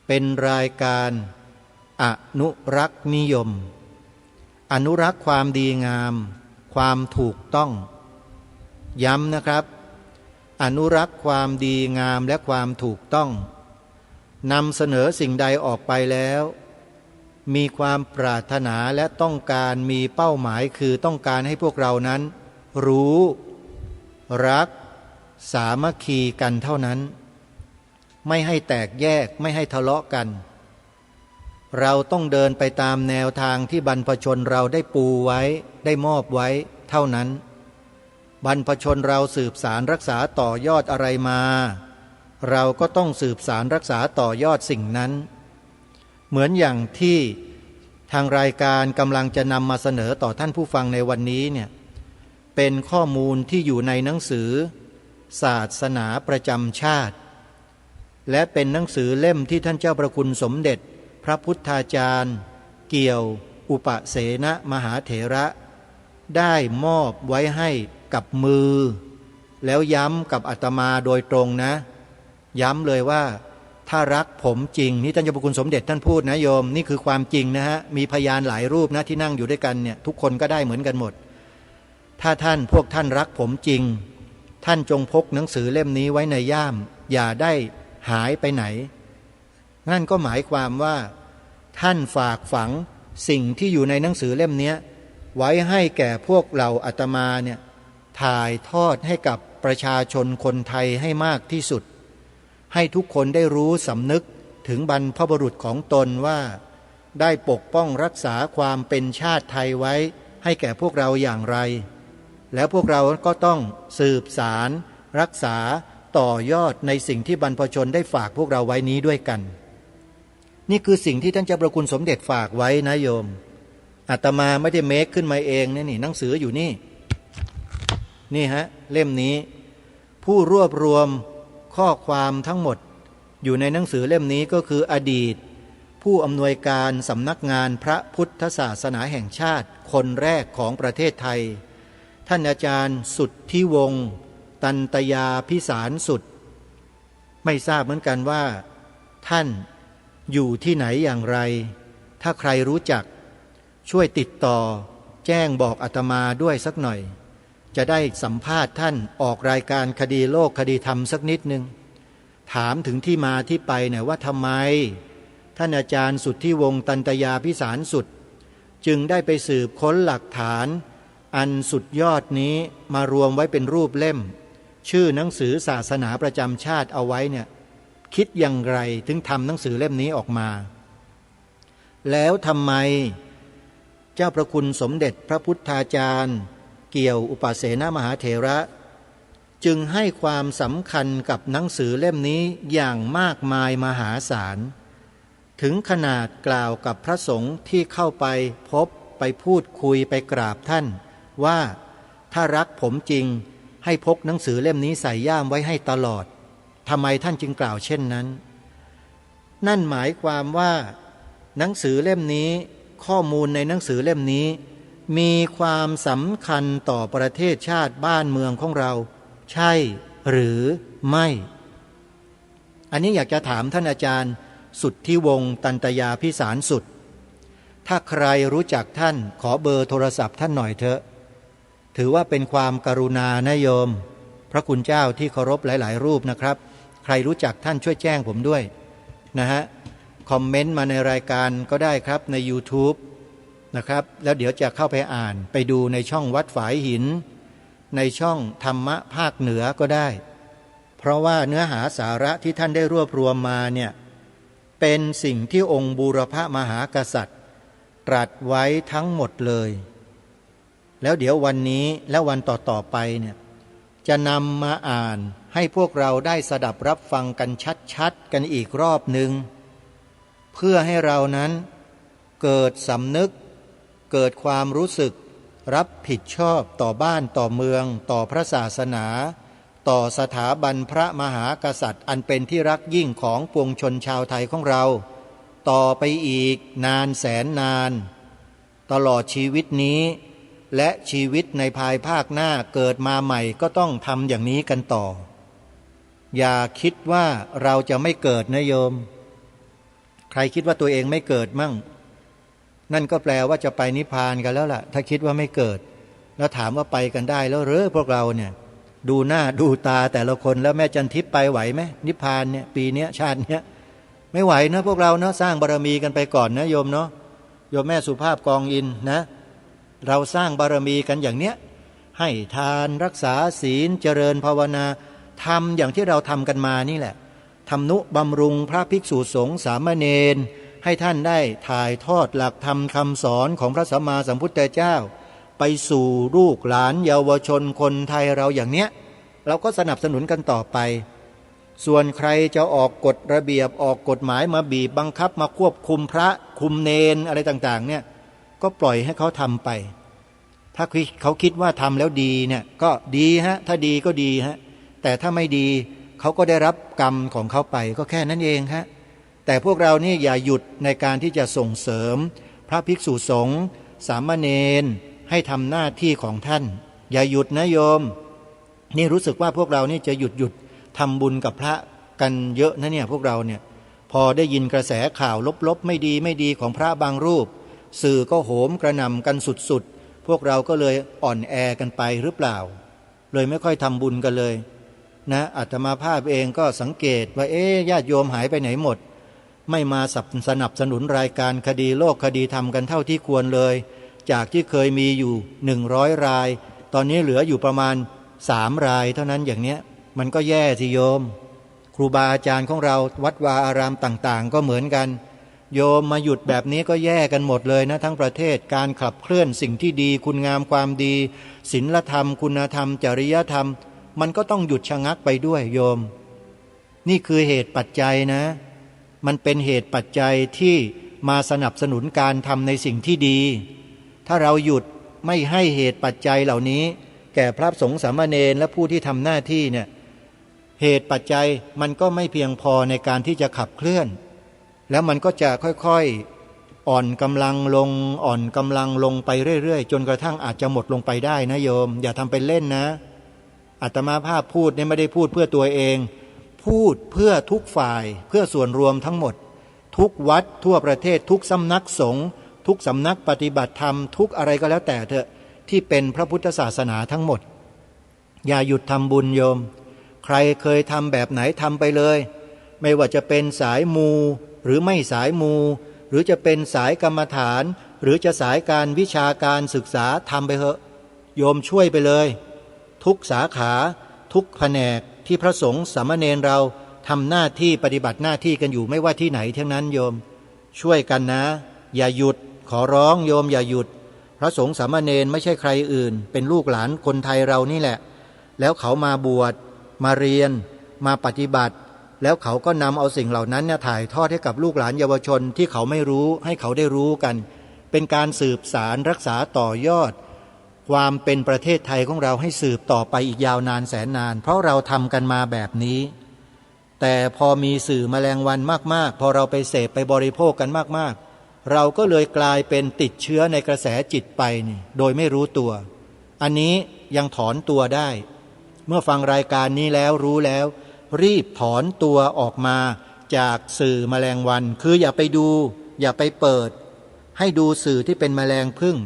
[SPEAKER 3] เป็นรายการอนุรักษ์นิยมอนุรักษ์ความดีงามความถูกต้องย้ำนะครับอนุรักษ์ความดีงามและความถูกต้องนำเสนอสิ่งใดออกไปแล้วมีความปรารถนาและต้องการมีเป้าหมายคือต้องการให้พวกเรานั้นรู้รักสามัคคีกันเท่านั้นไม่ให้แตกแยกไม่ให้ทะเลาะกันเราต้องเดินไปตามแนวทางที่บรรพชนเราได้ปูไว้ได้มอบไว้เท่านั้นบรรพชนเราสืบสารรักษาต่อยอดอะไรมาเราก็ต้องสืบสารรักษาต่อยอดสิ่งนั้นเหมือนอย่างที่ทางรายการกำลังจะนำมาเสนอต่อท่านผู้ฟังในวันนี้เนี่ยเป็นข้อมูลที่อยู่ในหนังสือศาสนาประจำชาติและเป็นหนังสือเล่มที่ท่านเจ้าประคุณสมเด็จพระพุทธาจารย์เกี่ยวอุปเสนมหาเถระได้มอบไว้ให้กับมือแล้วย้ำกับอาตมาโดยตรงนะย้ำเลยว่าถ้ารักผมจริงนี่ท่านเจ้าประคุณสมเด็จท่านพูดนะโยมนี่คือความจริงนะฮะมีพยานหลายรูปนะที่นั่งอยู่ด้วยกันเนี่ยทุกคนก็ได้เหมือนกันหมดถ้าพวกท่านรักผมจริงท่านจงพกหนังสือเล่มนี้ไว้ในย่ามอย่าได้หายไปไหนนั่นก็หมายความว่าท่านฝากฝังสิ่งที่อยู่ในหนังสือเล่มนี้ไว้ให้แก่พวกเราอาตมาเนี่ยถ่ายทอดให้กับประชาชนคนไทยให้มากที่สุดให้ทุกคนได้รู้สำนึกถึงบรรพบุรุษของตนว่าได้ปกป้องรักษาความเป็นชาติไทยไว้ให้แก่พวกเราอย่างไรแล้วพวกเราก็ต้องสืบสารรักษาต่อยอดในสิ่งที่บรรพชนได้ฝากพวกเราไว้นี้ด้วยกันนี่คือสิ่งที่ท่านเจ้าประคุณสมเด็จฝากไว้นะโยมอาตมาไม่ได้เมคขึ้นมาเองนะนี่หนังสืออยู่นี่ฮะเล่มนี้ผู้รวบรวมข้อความทั้งหมดอยู่ในหนังสือเล่มนี้ก็คืออดีตผู้อำนวยการสำนักงานพระพุทธศาสนาแห่งชาติคนแรกของประเทศไทยท่านอาจารย์สุทธิวงศ์ตันตยาพิสารสุดไม่ทราบเหมือนกันว่าท่านอยู่ที่ไหนอย่างไรถ้าใครรู้จักช่วยติดต่อแจ้งบอกอาตมาด้วยสักหน่อยจะได้สัมภาษณ์ท่านออกรายการคดีโลกคดีธรรมสักนิดนึงถามถึงที่มาที่ไปเนี่ยว่าทำไมท่านอาจารย์สุทธิวงศ์ตันตยาพิสารสุดจึงได้ไปสืบค้นหลักฐานอันสุดยอดนี้มารวมไว้เป็นรูปเล่มชื่อหนังสือศาสนาประจำชาติเอาไว้เนี่ยคิดอย่างไรถึงทำหนังสือเล่มนี้ออกมาแล้วทำไมเจ้าพระคุณสมเด็จพระพุทธาจารย์เกี่ยวอุปเสนมหาเถระจึงให้ความสำคัญกับหนังสือเล่มนี้อย่างมากมายมหาศาลถึงขนาดกล่าวกับพระสงฆ์ที่เข้าไปพบไปพูดคุยไปกราบท่านว่าถ้ารักผมจริงให้พกหนังสือเล่มนี้ใส่ย่ามไว้ให้ตลอดทำไมท่านจึงกล่าวเช่นนั้นนั่นหมายความว่าหนังสือเล่มนี้ข้อมูลในหนังสือเล่มนี้มีความสำคัญต่อประเทศชาติบ้านเมืองของเราใช่หรือไม่อันนี้อยากจะถามท่านอาจารย์สุทธิวงศ์ตันตยาพิสารสุดถ้าใครรู้จักท่านขอเบอร์โทรศัพท์ท่านหน่อยเถอะถือว่าเป็นความกรุณานะโยมพระคุณเจ้าที่เคารพหลายๆรูปนะครับใครรู้จักท่านช่วยแจ้งผมด้วยนะฮะคอมเมนต์มาในรายการก็ได้ครับใน YouTube นะครับแล้วเดี๋ยวจะเข้าไปอ่านไปดูในช่องวัดฝายหินในช่องธรรมะภาคเหนือก็ได้เพราะว่าเนื้อหาสาระที่ท่านได้รวบรวมมาเนี่ยเป็นสิ่งที่องค์บูรพมหากษัตริย์ตรัสไว้ทั้งหมดเลยแล้วเดี๋ยววันนี้และวันต่อๆไปเนี่ยจะนำมาอ่านให้พวกเราได้สดับรับฟังกันชัดๆกันอีกรอบหนึ่งเพื่อให้เรานั้นเกิดสำนึก เกิดความรู้สึกรับผิดชอบต่อบ้านต่อเมืองต่อพระศาสนาต่อสถาบันพระมหากษัตริย์อันเป็นที่รักยิ่งของปวงชนชาวไทยของเราต่อไปอีกนานแสนนานตลอดชีวิตนี้และชีวิตในภายภาคหน้าเกิดมาใหม่ก็ต้องทำอย่างนี้กันต่ออย่าคิดว่าเราจะไม่เกิดนะโยมใครคิดว่าตัวเองไม่เกิดมั่งนั่นก็แปลว่าจะไปนิพพานกันแล้วล่ะถ้าคิดว่าไม่เกิดแล้วถามว่าไปกันได้แล้วหรือพวกเราเนี่ยดูหน้าดูตาแต่ละคนแล้วแม่จันทิพย์ไปไหวไหมนิพพานเนี่ยปีนี้ชาติเนี้ยไม่ไหวนะพวกเราเนาะสร้างบารมีกันไปก่อนนะโยมเนาะโยมแม่สุภาพกองอินนะเราสร้างบารมีกันอย่างเนี้ยให้ทานรักษาศีลเจริญภาวนาทำอย่างที่เราทำกันมานี่แหละทำนุบำรุงพระภิกษุสงฆ์สามเณรให้ท่านได้ถ่ายทอดหลักธรรมคำสอนของพระสัมมาสัมพุทธเจ้าไปสู่ลูกหลานเยาวชนคนไทยเราอย่างเนี้ยเราก็สนับสนุนกันต่อไปส่วนใครจะออกกฎระเบียบออกกฎหมายมาบีบบังคับมาควบคุมพระคุมเนรอะไรต่างๆเนี่ยก็ปล่อยให้เขาทำไปถ้าเขาคิดว่าทำแล้วดีเนี่ยก็ดีฮะถ้าดีก็ดีฮะแต่ถ้าไม่ดีเขาก็ได้รับกรรมของเขาไปก็แค่นั้นเองฮะแต่พวกเรานี่อย่าหยุดในการที่จะส่งเสริมพระภิกษุสงฆ์สามเณรให้ทำหน้าที่ของท่านอย่าหยุดนะโยมนี่รู้สึกว่าพวกเรานี่จะหยุดทำบุญกับพระกันเยอะนะเนี่ยพวกเราเนี่ยพอได้ยินกระแสข่าวลบๆไม่ดีของพระบางรูปสื่อก็โหมกระหน่ำกันสุดๆพวกเราก็เลยอ่อนแอกันไปหรือเปล่าเลยไม่ค่อยทำบุญกันเลยนะอาตมาภาพเองก็สังเกตว่าญาติโยมหายไปไหนหมดไม่มาสนับสนุนรายการคดีโลกคดีธรรมกันเท่าที่ควรเลยจากที่เคยมีอยู่100 รายตอนนี้เหลืออยู่ประมาณ3 รายเท่านั้นอย่างเนี้ยมันก็แย่สิโยมครูบาอาจารย์ของเราวัดวาอารามต่างๆก็เหมือนกันโยมมาหยุดแบบนี้ก็แย่กันหมดเลยนะทั้งประเทศการขับเคลื่อนสิ่งที่ดีคุณงามความดีศีลธรรมคุณธรรมจริยธรรมมันก็ต้องหยุดชะงักไปด้วยโยมนี่คือเหตุปัจจัยนะมันเป็นเหตุปัจจัยที่มาสนับสนุนการทำในสิ่งที่ดีถ้าเราหยุดไม่ให้เหตุปัจจัยเหล่านี้แก่พระสงฆ์สามเณรและผู้ที่ทำหน้าที่เนี่ยเหตุปัจจัยมันก็ไม่เพียงพอในการที่จะขับเคลื่อนแล้วมันก็จะค่อยๆอ่อนกำลังลงไปเรื่อยๆจนกระทั่งอาจจะหมดลงไปได้นะโยมอย่าทำเป็นเล่นนะอาตมาภาพพูดเนี่ยไม่ได้พูดเพื่อตัวเองพูดเพื่อทุกฝ่ายเพื่อส่วนรวมทั้งหมดทุกวัดทั่วประเทศทุกสำนักสงฆ์ทุกสำนักปฏิบัติธรรมทุกอะไรก็แล้วแต่เถอะที่เป็นพระพุทธศาสนาทั้งหมดอย่าหยุดทำบุญโยมใครเคยทำแบบไหนทำไปเลยไม่ว่าจะเป็นสายมูหรือไม่สายมูหรือจะเป็นสายกรรมฐานหรือจะสายการวิชาการศึกษาทำไปเถอะโยมช่วยไปเลยทุกสาขาทุกแผนกที่พระสงฆ์สามเณรเราทำหน้าที่ปฏิบัติหน้าที่กันอยู่ไม่ว่าที่ไหนทั้งนั้นโยมช่วยกันนะอย่าหยุดขอร้องโยมอย่าหยุดพระสงฆ์สามเณรไม่ใช่ใครอื่นเป็นลูกหลานคนไทยเรานี่แหละแล้วเขามาบวชมาเรียนมาปฏิบัติแล้วเขาก็นำเอาสิ่งเหล่านั้นเนี่ยถ่ายทอดให้กับลูกหลานเยาวชนที่เขาไม่รู้ให้เขาได้รู้กันเป็นการสืบสารรักษาต่อยอดความเป็นประเทศไทยของเราให้สืบต่อไปอีกยาวนานแสนนานเพราะเราทำกันมาแบบนี้แต่พอมีสื่อแมลงวันมากๆพอเราไปเสพไปบริโภคกันมากๆเราก็เลยกลายเป็นติดเชื้อในกระแสจิตไปนี่โดยไม่รู้ตัวอันนี้ยังถอนตัวได้เมื่อฟังรายการนี้แล้วรู้แล้วรีบถอนตัวออกมาจากสื่อแมลงวันคืออย่าไปดูอย่าไปเปิดให้ดูสื่อที่เป็นแมลงผึ้ง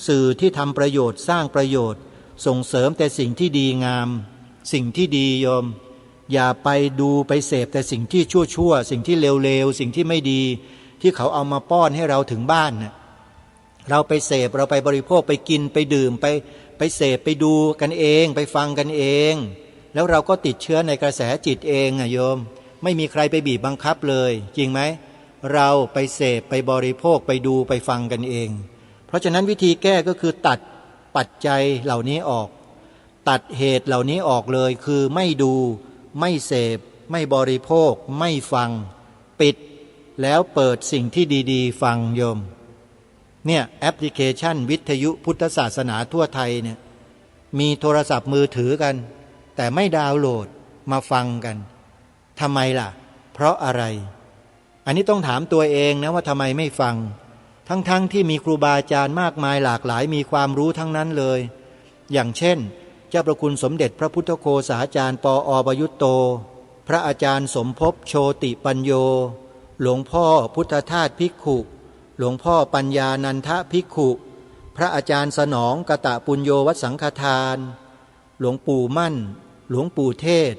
[SPEAKER 3] สื่อที่ทำประโยชน์สร้างประโยชน์ส่งเสริมแต่สิ่งที่ดีงามสิ่งที่ดีโยมอย่าไปดูไปเสพแต่สิ่งที่ชั่วสิ่งที่เลวๆสิ่งที่ไม่ดีที่เขาเอามาป้อนให้เราถึงบ้านน่ะเราไปเสพเราไปบริโภคไปกินไปดื่มไปเสพไปดูกันเองไปฟังกันเองแล้วเราก็ติดเชื้อในกระแสจิตเองโยมไม่มีใครไปบีบบังคับเลยจริงไหมเราไปเสพไปบริโภคไปดูไปฟังกันเองเพราะฉะนั้นวิธีแก้ก็คือตัดปัจจัยเหล่านี้ออกตัดเหตุเหล่านี้ออกเลยคือไม่ดูไม่เสพไม่บริโภคไม่ฟังปิดแล้วเปิดสิ่งที่ดีๆฟังโยม เนี่ยแอปพลิเคชันวิทยุพุทธศาสนาทั่วไทยเนี่ยมีโทรศัพท์มือถือกันแต่ไม่ดาวน์โหลดมาฟังกันทำไมล่ะเพราะอะไรอันนี้ต้องถามตัวเองนะว่าทำไมไม่ฟังทั้งที่มีครูบาอาจารย์มากมายหลากหลายมีความรู้ทั้งนั้นเลยอย่างเช่นเจ้าประคุณสมเด็จพระพุทธโฆษาจารย์ปอประยุตโตพระอาจารย์สมภพโชติปัญโยหลวงพ่อพุทธทาสภิกขุหลวงพ่อปัญญานันทภิกขุพระอาจารย์สนองกตปุญโยวัดสังฆทานหลวงปู่มั่นหลวงปู่เทศ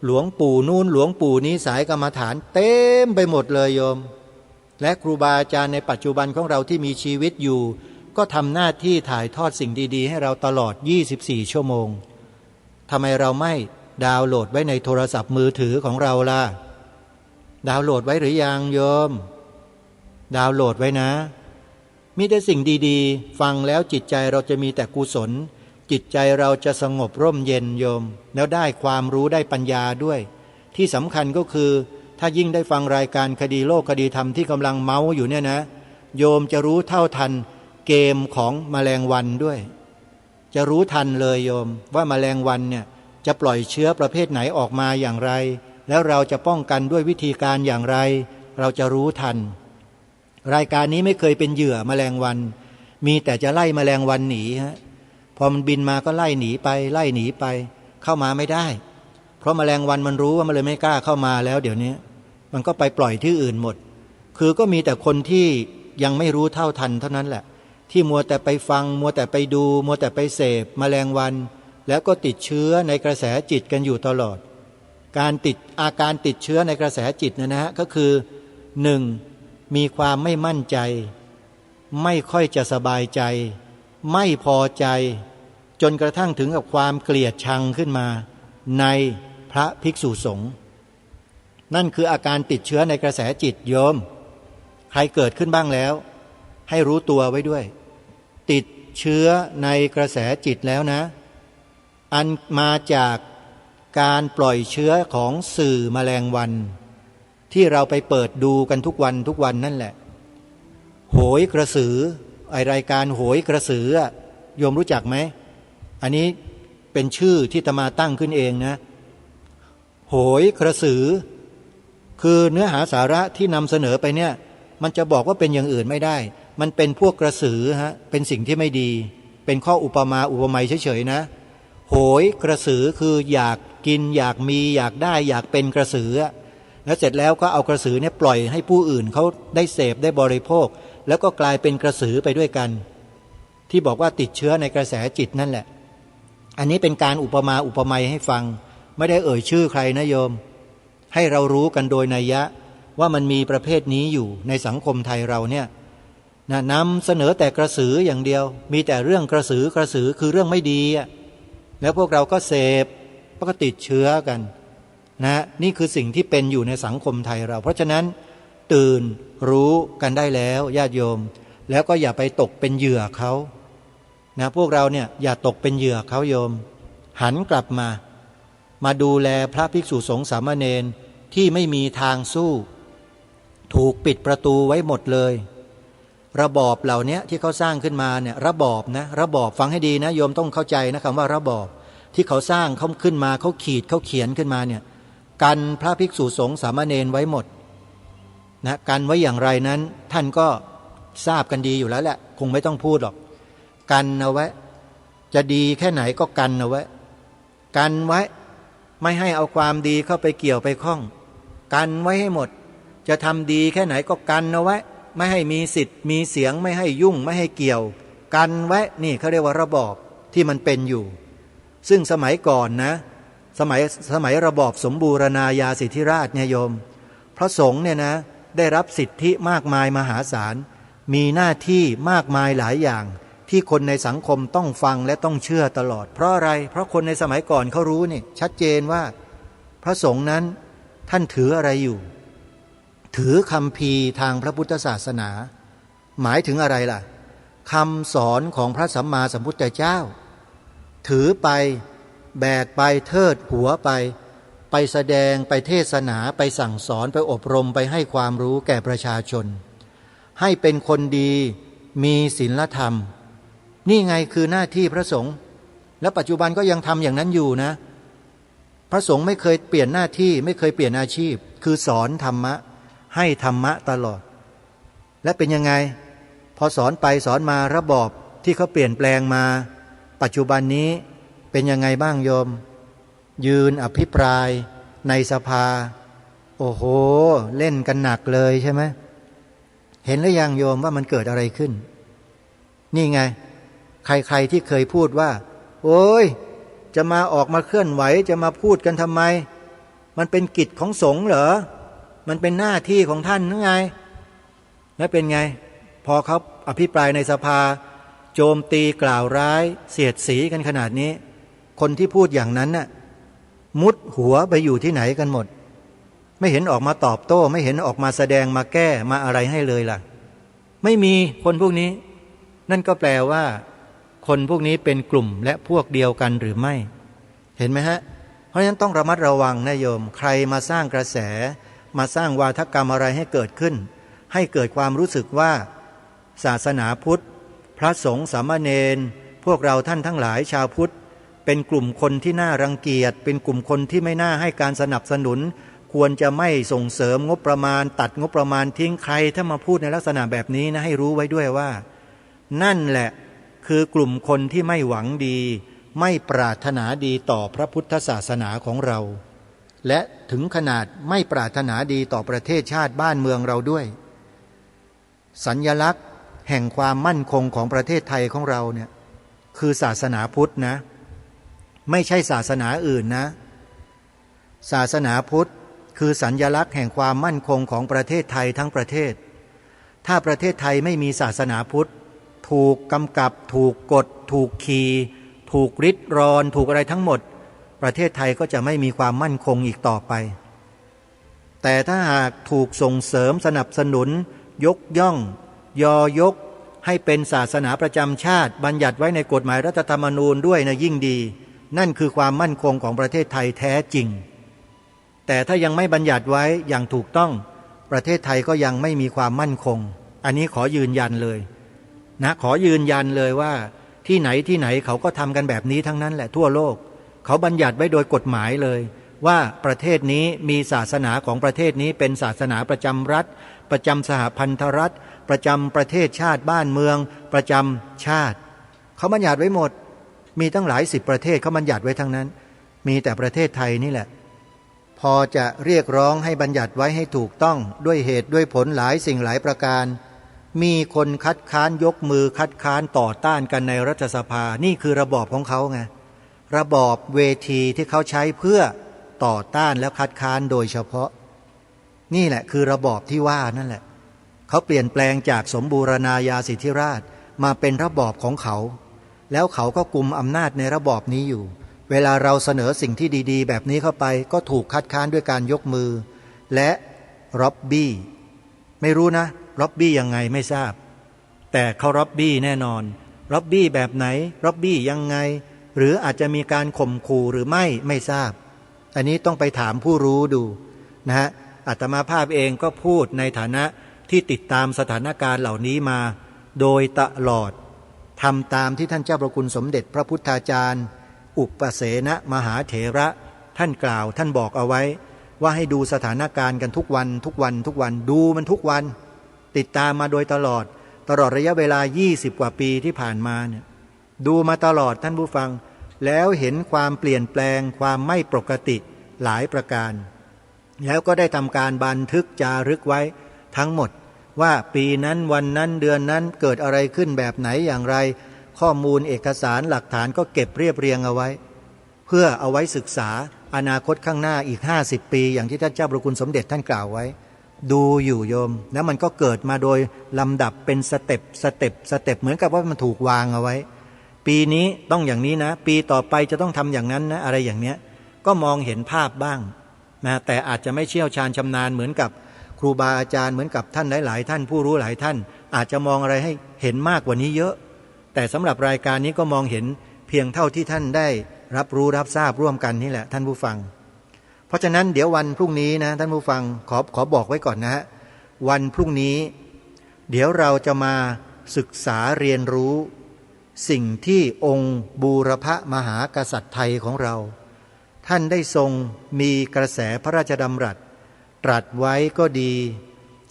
[SPEAKER 3] หลวงปู่นู่นหลวงปู่นี้สายกรรมฐานเต็มไปหมดเลยโยมและครูบาอาจารย์ในปัจจุบันของเราที่มีชีวิตอยู่ก็ทำหน้าที่ถ่ายทอดสิ่งดีๆให้เราตลอด24ชั่วโมงทำไมเราไม่ดาวน์โหลดไว้ในโทรศัพท์มือถือของเราล่ะดาวน์โหลดไว้หรือยังโยมดาวน์โหลดไว้นะมีแต่สิ่งดีๆฟังแล้วจิตใจเราจะมีแต่กุศลจิตใจเราจะสงบร่มเย็นโยมแล้วได้ความรู้ได้ปัญญาด้วยที่สำคัญก็คือถ้ายิ่งได้ฟังรายการคดีโลกคดีธรรมที่กำลังเมาอยู่เนี่ยนะโยมจะรู้เท่าทันเกมของแมลงวันด้วยจะรู้ทันเลยโยมว่าแมลงวันเนี่ยจะปล่อยเชื้อประเภทไหนออกมาอย่างไรแล้วเราจะป้องกันด้วยวิธีการอย่างไรเราจะรู้ทันรายการนี้ไม่เคยเป็นเหยื่อแมลงวันมีแต่จะไล่แมลงวันหนีฮะพอมันบินมาก็ไล่หนีไปไล่หนีไปเข้ามาไม่ได้เพราะแมลงวันมันรู้ว่ามันเลยไม่กล้าเข้ามาแล้วเดี๋ยวนี้มันก็ไปปล่อยที่อื่นหมดคือก็มีแต่คนที่ยังไม่รู้เท่าทันเท่านั้นแหละที่มัวแต่ไปฟังมัวแต่ไปดูมัวแต่ไปเสพแมลงวันแล้วก็ติดเชื้อในกระแสจิตกันอยู่ตลอดอาการติดเชื้อในกระแสจิตนะฮะก็คือ 1. มีความไม่มั่นใจไม่ค่อยจะสบายใจไม่พอใจจนกระทั่งถึงกับความเกลียดชังขึ้นมาในพระภิกษุสงฆ์นั่นคืออาการติดเชื้อในกระแสจิตโยมใครเกิดขึ้นบ้างแล้วให้รู้ตัวไว้ด้วยติดเชื้อในกระแสจิตแล้วนะอันมาจากการปล่อยเชื้อของสื่อแมลงวันที่เราไปเปิดดูกันทุกวันนั่นแหละโหยกระสือรายการโหยกระสือโยมรู้จักไหมอันนี้เป็นชื่อที่อาตมาตั้งขึ้นเองนะโหยกระสือคือเนื้อหาสาระที่นำเสนอไปเนี่ยมันจะบอกว่าเป็นอย่างอื่นไม่ได้มันเป็นพวกกระสือฮะเป็นสิ่งที่ไม่ดีเป็นข้ออุปมาอุปไมยเฉยๆนะโหยกระสือคืออยากกินอยากมีอยากได้อยากเป็นกระสือแล้วเสร็จแล้วก็เอากระสือเนี่ยปล่อยให้ผู้อื่นเขาได้เสพได้บริโภคแล้วก็กลายเป็นกระสือไปด้วยกันที่บอกว่าติดเชื้อในกระแสจิตนั่นแหละอันนี้เป็นการอุปมาอุปไมยให้ฟังไม่ได้เอ่ยชื่อใครนะโยมให้เรารู้กันโดยนัยยะว่ามันมีประเภทนี้อยู่ในสังคมไทยเราเนี่ยนำเสนอแต่กระสืออย่างเดียวมีแต่เรื่องกระสือคือเรื่องไม่ดีแล้วพวกเราก็เสพก็ติดเชื้อกันนะนี่คือสิ่งที่เป็นอยู่ในสังคมไทยเราเพราะฉะนั้นตื่นรู้กันได้แล้วญาติโยมแล้วก็อย่าไปตกเป็นเหยื่อเขานะพวกเราเนี่ยอย่าตกเป็นเหยื่อเขาโยมหันกลับมาดูแลพระภิกษุสงฆ์สามเณรที่ไม่มีทางสู้ถูกปิดประตูไว้หมดเลยระบอบเหล่านี้ที่เขาสร้างขึ้นมาเนี่ยระบอบนะระบอบฟังให้ดีนะโยมต้องเข้าใจนะคำว่าระบอบที่เขาสร้างเขาขึ้นมาเขาขีดเขาเขียนขึ้นมาเนี่ยกันพระภิกษุสงฆ์สามเณรไว้หมดนะกันไว้อย่างไรนั้นท่านก็ทราบกันดีอยู่แล้วแหละคงไม่ต้องพูดหรอกกันเอาไว้จะดีแค่ไหนก็กันเอาไว้กันไว้ไม่ให้เอาความดีเข้าไปเกี่ยวไปข้องกันไว้ให้หมดจะทำดีแค่ไหนก็กันเอาไว้ไม่ให้มีสิทธิ์มีเสียงไม่ให้ยุ่งไม่ให้เกี่ยวกันไว้นี่เขาเรียกว่าระบอบที่มันเป็นอยู่ซึ่งสมัยก่อนนะสมัยระบอบสมบูรณาญาสิทธิราชเนี่ยโยมพระสงฆ์เนี่ยนะได้รับสิทธิมากมายมหาศาลมีหน้าที่มากมายหลายอย่างที่คนในสังคมต้องฟังและต้องเชื่อตลอดเพราะอะไรเพราะคนในสมัยก่อนเขารู้นี่ชัดเจนว่าพระสงฆ์นั้นท่านถืออะไรอยู่ถือคัมภีร์ทางพระพุทธศาสนาหมายถึงอะไรล่ะคำสอนของพระสัมมาสัมพุทธเจ้าถือไปแบกไปเทิดหัวไปแสดงไปเทศนาไปสั่งสอนไปอบรมไปให้ความรู้แก่ประชาชนให้เป็นคนดี มีศีลธรรมนี่ไงคือหน้าที่พระสงฆ์และปัจจุบันก็ยังทำอย่างนั้นอยู่นะพระสงฆ์ไม่เคยเปลี่ยนหน้าที่ไม่เคยเปลี่ยนอาชีพคือสอนธรรมะให้ธรรมะตลอดและเป็นยังไงพอสอนไปสอนมาระบอบที่เขาเปลี่ยนแปลงมาปัจจุบันนี้เป็นยังไงบ้างโยมยืนอภิปรายในสภาโอ้โหเล่นกันหนักเลยใช่ไหมเห็นหรือยังโยมว่ามันเกิดอะไรขึ้นนี่ไงใครๆที่เคยพูดว่าโอ้ยจะมาออกมาเคลื่อนไหวจะมาพูดกันทำไมมันเป็นกิจของสงฆ์เหรอมันเป็นหน้าที่ของท่านหรือไงแล้วเป็นไงพอเขาอภิปรายในสภาโจมตีกล่าวร้ายเสียดสีกันขนาดนี้คนที่พูดอย่างนั้นน่ะมุดหัวไปอยู่ที่ไหนกันหมดไม่เห็นออกมาตอบโต้ไม่เห็นออกมาแสดงมาแก้มาอะไรให้เลยล่ะไม่มีคนพวกนี้นั่นก็แปลว่าคนพวกนี้เป็นกลุ่มและพวกเดียวกันหรือไม่เห็นไหมฮะเพราะฉะนั้นต้องระมัดระวังนะโยมใครมาสร้างกระแสมาสร้างวาทกรรมอะไรให้เกิดขึ้นให้เกิดความรู้สึกว่าศาสนาพุทธพระสงฆ์สามเณรพวกเราท่านทั้งหลายชาวพุทธเป็นกลุ่มคนที่น่ารังเกียจเป็นกลุ่มคนที่ไม่น่าให้การสนับสนุนควรจะไม่ส่งเสริมงบประมาณตัดงบประมาณทิ้งใครถ้ามาพูดในลักษณะแบบนี้นะให้รู้ไว้ด้วยว่านั่นแหละคือกลุ่มคนที่ไม่หวังดีไม่ปรารถนาดีต่อพระพุทธศาสนาของเราและถึงขนาดไม่ปรารถนาดีต่อประเทศชาติบ้านเมืองเราด้วยสัญลักษณ์แห่งความมั่นคงของประเทศไทยของเราเนี่ยคือศาสนาพุทธนะไม่ใช่ศาสนาอื่นนะศาสนาพุทธคือสัญลักษณ์แห่งความมั่นคงของประเทศไทยทั้งประเทศถ้าประเทศไทยไม่มีศาสนาพุทธถูกกำกับถูกกดถูกขี่ถูกริดรอนถูกอะไรทั้งหมดประเทศไทยก็จะไม่มีความมั่นคงอีกต่อไปแต่ถ้าหากถูกส่งเสริมสนับสนุนยกย่องยอยกให้เป็นศาสนาประจำชาติบัญญัติไว้ในกฎหมายรัฐธรรมนูญด้วยนะยิ่งดีนั่นคือความมั่นคงของประเทศไทยแท้จริงแต่ถ้ายังไม่บัญญัติไว้อย่างถูกต้องประเทศไทยก็ยังไม่มีความมั่นคงอันนี้ขอยืนยันเลยนะขอยืนยันเลยว่าที่ไหนเขาก็ทำกันแบบนี้ทั้งนั้นแหละทั่วโลกเขาบัญญัติไว้โดยกฎหมายเลยว่าประเทศนี้มีศาสนาของประเทศนี้เป็นศาสนาประจำรัฐประจำสหพันธรัฐประจำประเทศชาติบ้านเมืองประจำชาติเขาบัญญัติไว้หมดมีตั้งหลาย10ประเทศเขาบัญญัติไว้ทั้งนั้นมีแต่ประเทศไทยนี่แหละพอจะเรียกร้องให้บัญญัติไว้ให้ถูกต้องด้วยเหตุด้วยผลหลายสิ่งหลายประการมีคนคัดค้านยกมือคัดค้านต่อต้านกันในรัฐสภานี่คือระบอบของเขาไงระบอบเวทีที่เขาใช้เพื่อต่อต้านและคัดค้านโดยเฉพาะนี่แหละคือระบอบที่ว่านั่นแหละเขาเปลี่ยนแปลงจากสมบูรณาญาสิทธิราชย์มาเป็นระบอบของเขาแล้วเขาก็กุมอำนาจในระบอบนี้อยู่เวลาเราเสนอสิ่งที่ดีๆแบบนี้เข้าไปก็ถูกคัดค้านด้วยการยกมือและร็อบบี้ไม่รู้นะร็อบบี้ยังไงไม่ทราบแต่เขาร็อบบี้แน่นอนร็อบบี้แบบไหนร็อบบี้ยังไงหรืออาจจะมีการข่มขู่หรือไม่ทราบอันนี้ต้องไปถามผู้รู้ดูนะฮะอาตมาภาพเองก็พูดในฐานะที่ติดตามสถานการณ์เหล่านี้มาโดยตลอดทำตามที่ท่านเจ้าพระคุณสมเด็จพระพุทธาจารย์อุปเสนมหาเถระท่านกล่าวท่านบอกเอาไว้ว่าให้ดูสถานการณ์กันทุกวันดูมันทุกวันติดตามมาโดยตลอดระยะเวลา20กว่าปีที่ผ่านมาเนี่ยดูมาตลอดท่านผู้ฟังแล้วเห็นความเปลี่ยนแปลงความไม่ปกติหลายประการแล้วก็ได้ทำการบันทึกจารึกไว้ทั้งหมดว่าปีนั้นวันนั้นเดือนนั้นเกิดอะไรขึ้นแบบไหนอย่างไรข้อมูลเอกสารหลักฐานก็เก็บเรียบเรียงเอาไว้เพื่อเอาไว้ศึกษาอนาคตข้างหน้าอีก50ปีอย่างที่ท่านเจ้าพระคุณสมเด็จท่านกล่าวไว้ดูอยู่โยมแล้วมันก็เกิดมาโดยลำดับเป็นสเต็ปเหมือนกับว่ามันถูกวางเอาไว้ปีนี้ต้องอย่างนี้นะปีต่อไปจะต้องทำอย่างนั้นนะอะไรอย่างเนี้ยก็มองเห็นภาพบ้างนะแต่อาจจะไม่เชี่ยวชาญชำนาญเหมือนกับครูบาอาจารย์เหมือนกับท่านหลายๆท่านผู้รู้หลายท่านอาจจะมองอะไรให้เห็นมากกว่านี้เยอะแต่สำหรับรายการนี้ก็มองเห็นเพียงเท่าที่ท่านได้รับรู้รับทราบร่วมกันนี่แหละท่านผู้ฟังเพราะฉะนั้นเดี๋ยววันพรุ่งนี้นะท่านผู้ฟังขอบอกไว้ก่อนนะฮะวันพรุ่งนี้เดี๋ยวเราจะมา ศึกษาเรียนรู้สิ่งที่องค์บูรพมหากษัตริย์ไทยของเราท่านได้ทรงมีกระแสพระราชดำรัสตรัสไว้ก็ดี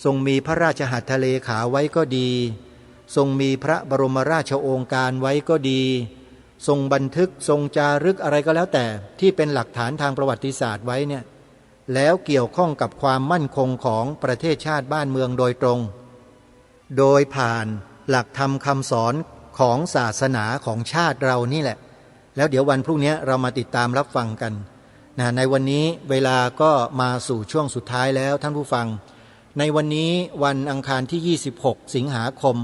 [SPEAKER 3] ทรงมีพระราชหัตถเลขาไว้ก็ดีทรงมีพระบรมราชโองการไว้ก็ดีทรงบันทึกทรงจารึกอะไรก็แล้วแต่ที่เป็นหลักฐานทางประวัติศาสตร์ไว้เนี่ยแล้วเกี่ยวข้องกับความมั่นคงของประเทศชาติบ้านเมืองโดยตรงโดยผ่านหลักธรรมคำสอนของศาสนาของชาติเรานี่แหละแล้วเดี๋ยววันพรุ่งนี้เรามาติดตามรับฟังกันในวันนี้เวลาก็มาสู่ช่วงสุดท้ายแล้วท่านผู้ฟังในวันนี้วันอังคารที่26สิงหาคม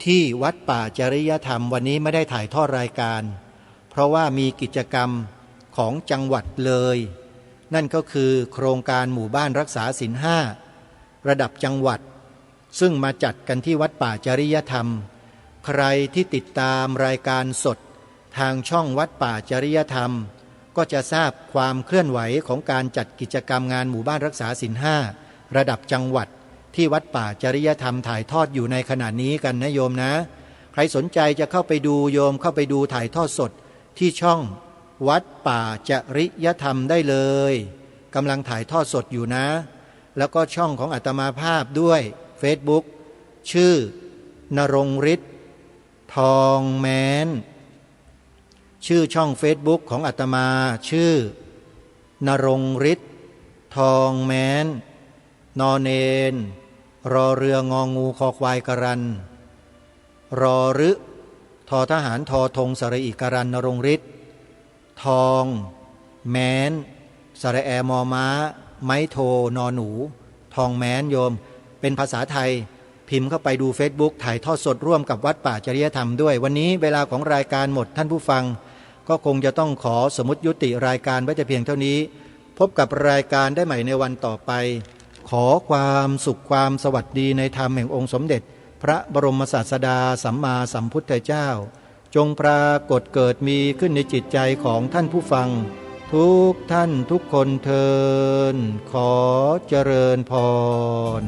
[SPEAKER 3] ที่วัดป่าจริยธรรมวันนี้ไม่ได้ถ่ายทอดรายการเพราะว่ามีกิจกรรมของจังหวัดเลยนั่นก็คือโครงการหมู่บ้านรักษาศีล5ระดับจังหวัดซึ่งมาจัดกันที่วัดป่าจริยธรรมใครที่ติดตามรายการสดทางช่องวัดป่าจริยธรรมก็จะทราบความเคลื่อนไหวของการจัดกิจกรรมงานหมู่บ้านรักษาศีล5ระดับจังหวัดที่วัดป่าจริยธรรมถ่ายทอดอยู่ในขณะนี้กันนะโยมนะใครสนใจจะเข้าไปดูโยมเข้าไปดูถ่ายทอดสดที่ช่องวัดป่าจริยธรรมได้เลยกำลังถ่ายทอดสดอยู่นะแล้วก็ช่องของอาตมาภาพด้วย Facebook ชื่อนรงฤทธิ์ทองแม้นชื่อช่อง Facebook ของอาตมาชื่อนรงฤทธิ์ทองแม้นนอเนนรอเรืององูคอควายกรันรอรึทอทหารทอธงสระอีกรันนรงฤทธิ์ทองแม้นสระแอมอม้าไม้โทนอหนูทองแม้นโยมเป็นภาษาไทยพิมพ์เข้าไปดู Facebook ถ่ายทอดสดร่วมกับวัดป่าจริยธรรมด้วยวันนี้เวลาของรายการหมดท่านผู้ฟังก็คงจะต้องขอสมมุติยุติรายการไว้แต่เพียงเท่านี้พบกับรายการได้ใหม่ในวันต่อไปขอความสุขความสวัสดีในธรรมแห่งองค์สมเด็จพระบรมศาสดาสัมมาสัมพุทธเจ้าจงปรากฏเกิดมีขึ้นในจิตใจของท่านผู้ฟังทุกท่านทุกคนเทินขอเจริญพร